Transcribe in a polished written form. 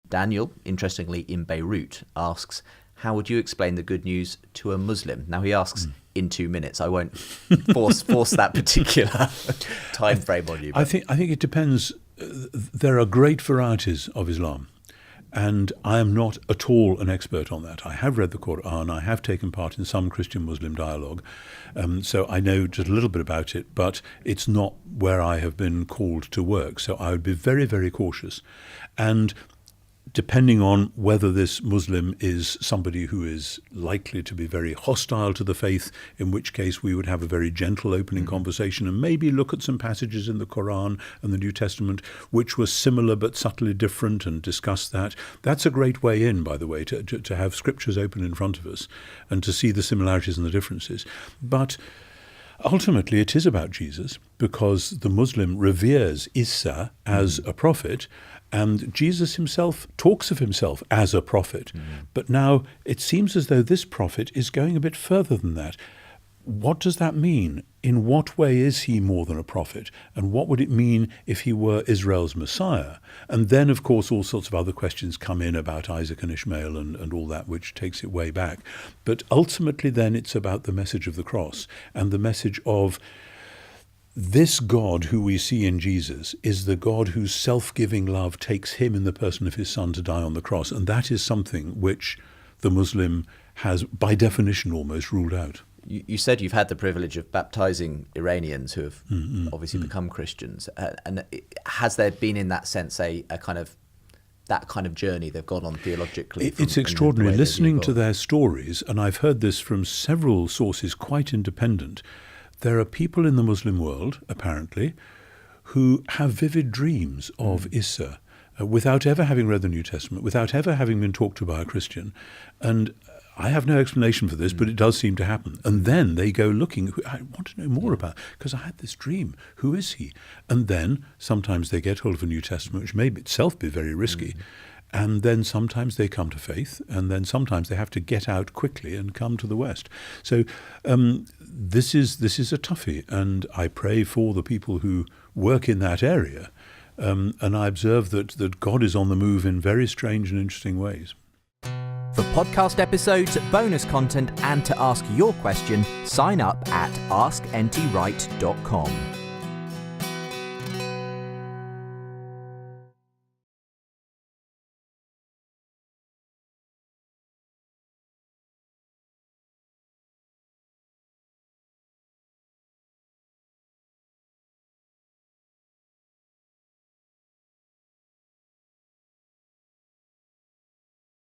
Daniel, interestingly in Beirut, asks, how would you explain the good news to a Muslim? Now he asks in 2 minutes. I won't force that particular time frame on you. But I think it depends. There are great varieties of Islam, and I am not at all an expert on that. I have read the Quran. I have taken part in some Christian-Muslim dialogue, so I know just a little bit about it, but it's not where I have been called to work. So I would be very, very cautious. And depending on whether this Muslim is somebody who is likely to be very hostile to the faith, in which case we would have a very gentle opening conversation and maybe look at some passages in the Quran and the New Testament which were similar but subtly different and discuss that. That's a great way in, by the way, to have scriptures open in front of us and to see the similarities and the differences. But ultimately, it is about Jesus, because the Muslim reveres Isa as a prophet, and Jesus himself talks of himself as a prophet. But now it seems as though this prophet is going a bit further than that. What does that mean? In what way is he more than a prophet? And what would it mean if he were Israel's Messiah? And then, of course, all sorts of other questions come in about Isaac and Ishmael and all that, which takes it way back. But ultimately, then, it's about the message of the cross and the message of this God who we see in Jesus is the God whose self-giving love takes him in the person of his son to die on the cross. And that is something which the Muslim has, by definition, almost ruled out. You said you've had the privilege of baptizing Iranians who have obviously become Christians. And has there been, in that sense, a kind of that kind of journey they've gone on theologically? It's extraordinary listening to their stories, and I've heard this from several sources quite independent. There are people in the Muslim world, apparently, who have vivid dreams of Isa without ever having read the New Testament, without ever having been talked to by a Christian. And I have no explanation for this, but it does seem to happen. And then they go looking, I want to know more about, because I had this dream. Who is he? And then sometimes they get hold of a New Testament, which may itself be very risky. And then sometimes they come to faith, and then sometimes they have to get out quickly and come to the West. So this is a toughie, and I pray for the people who work in that area. And I observe that God is on the move in very strange and interesting ways. For podcast episodes, bonus content, and to ask your question, sign up at askntwright.com.